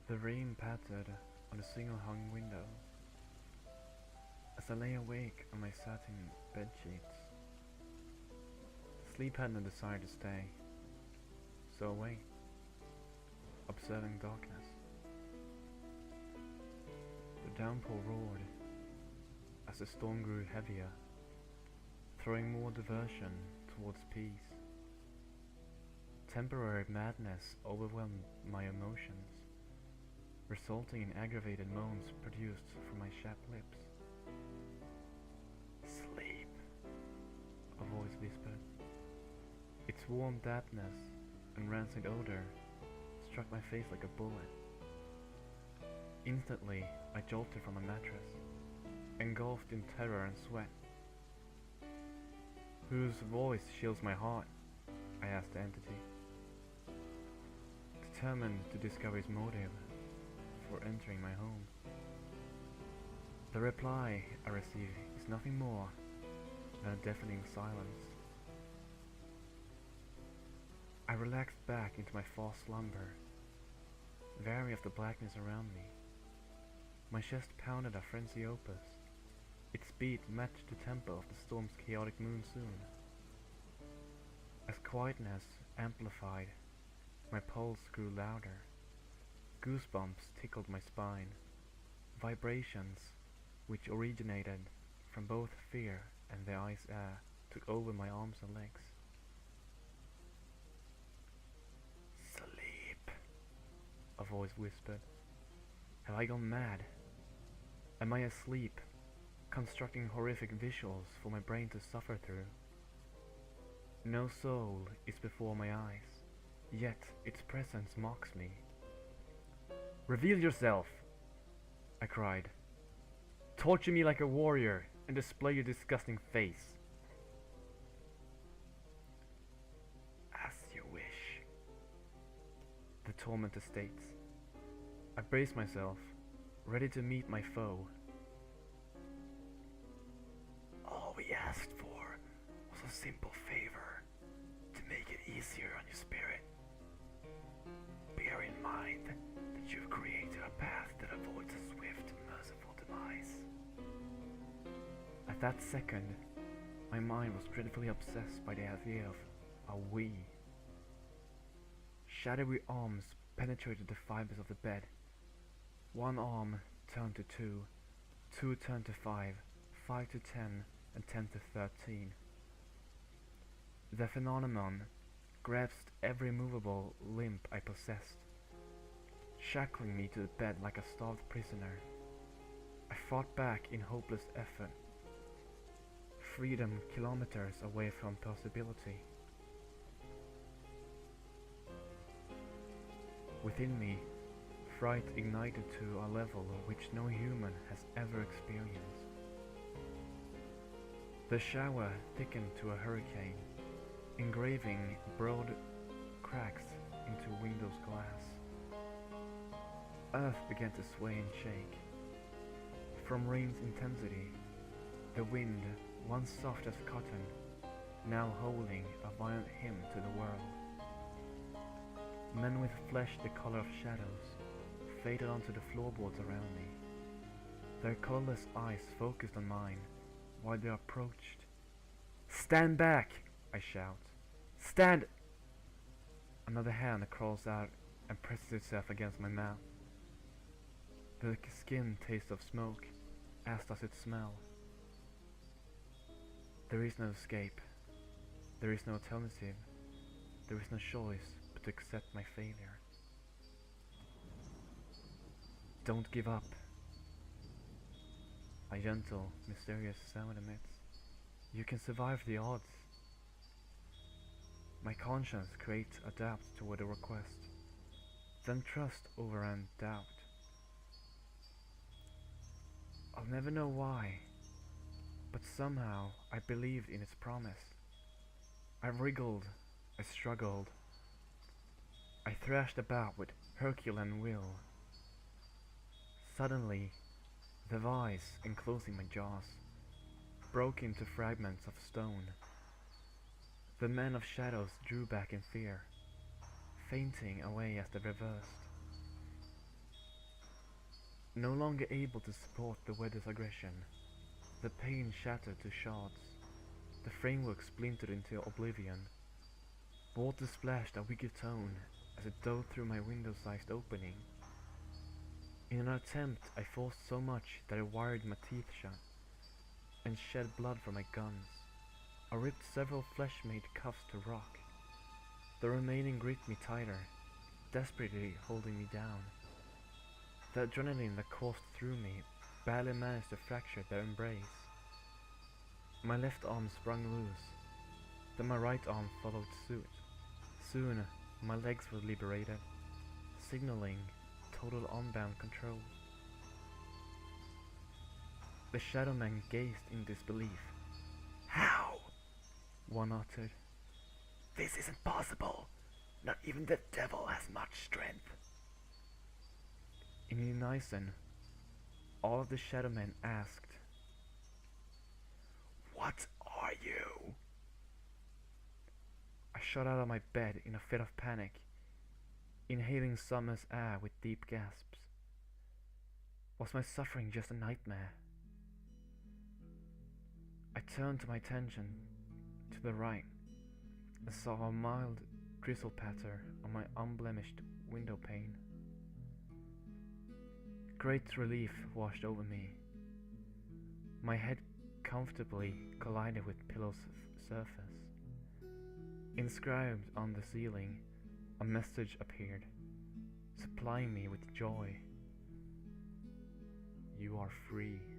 The rain pattered on the single-hung window as I lay awake on my satin bedsheets. Sleep had no desire to stay, so away, observing darkness. The downpour roared as the storm grew heavier, throwing more diversion towards peace. Temporary madness overwhelmed my emotions, resulting in aggravated moans produced from my chapped lips. "Sleep," a voice whispered. Its warm dampness and rancid odor struck my face like a bullet. Instantly, I jolted from my mattress, engulfed in terror and sweat. "Whose voice chills my heart?" I asked the entity, determined to discover its motive for entering my home. The reply I receive is nothing more than a deafening silence. I relaxed back into my false slumber, wary of the blackness around me. My chest pounded a frenzy opus. Its beat matched the tempo of the storm's chaotic monsoon. As quietness amplified, my pulse grew louder. Goosebumps tickled my spine, vibrations which originated from both fear and the ice air took over my arms and legs. "Sleep," a voice whispered. Have I gone mad? Am I asleep, constructing horrific visuals for my brain to suffer through? No soul is before my eyes, yet its presence mocks me. "Reveal yourself!" I cried. "Torture me like a warrior and display your disgusting face." "As you wish," the tormentor states. I brace myself, ready to meet my foe. "All we asked for was a simple favor, to make it easier on your spirit. Bear in mind that you've created a path that avoids a swift, merciful demise." At that second, my mind was dreadfully obsessed by the idea of a we. Shadowy arms penetrated the fibers of the bed. One arm turned to two, two turned to five, five to 10, and 10 to 13. The phenomenon grasped every movable limb I possessed, shackling me to the bed like a starved prisoner. I fought back in hopeless effort. Freedom kilometers away from possibility. Within me, fright ignited to a level which no human has ever experienced. The shower thickened to a hurricane, engraving broad cracks into windows' glass. Earth began to sway and shake. From rain's intensity, the wind, once soft as cotton, now howling a violent hymn to the world. Men with flesh the color of shadows faded onto the floorboards around me. Their colorless eyes focused on mine while they approached. "Stand back!" I shout. "Stand!" Another hand crawls out and presses itself against my mouth. The skin tastes of smoke, as does it smell. There is no escape. There is no alternative. There is no choice but to accept my failure. "Don't give up," a gentle, mysterious sound emits. "You can survive the odds." My conscience creates a doubt toward the request, then trust overran doubt. I'll never know why, but somehow I believed in its promise. I wriggled, I struggled, I thrashed about with Herculean will. Suddenly, the vise enclosing my jaws broke into fragments of stone. The men of shadows drew back in fear, fainting away as they reversed. No longer able to support the weather's aggression, the pane shattered to shards, the framework splintered into oblivion. Water splashed a wicked tone as it dove through my window-sized opening. In an attempt, I forced so much that I wired my teeth shut and shed blood from my gums. I ripped several flesh-made cuffs to rock. The remaining gripped me tighter, desperately holding me down. The adrenaline that coursed through me barely managed to fracture their embrace. My left arm sprung loose, then my right arm followed suit. Soon, my legs were liberated, signaling total unbound control. The Shadowmen gazed in disbelief. "How?" one uttered. "This isn't possible. Not even the devil has much strength." In unison, all of the Shadowmen asked, "What are you?" I shot out of my bed in a fit of panic, inhaling summer's air with deep gasps. Was my suffering just a nightmare? I turned my attention to the right and saw a mild drizzle patter on my unblemished window pane. Great relief washed over me. My head comfortably collided with pillow's surface. Inscribed on the ceiling, a message appeared, supplying me with joy. "You are free."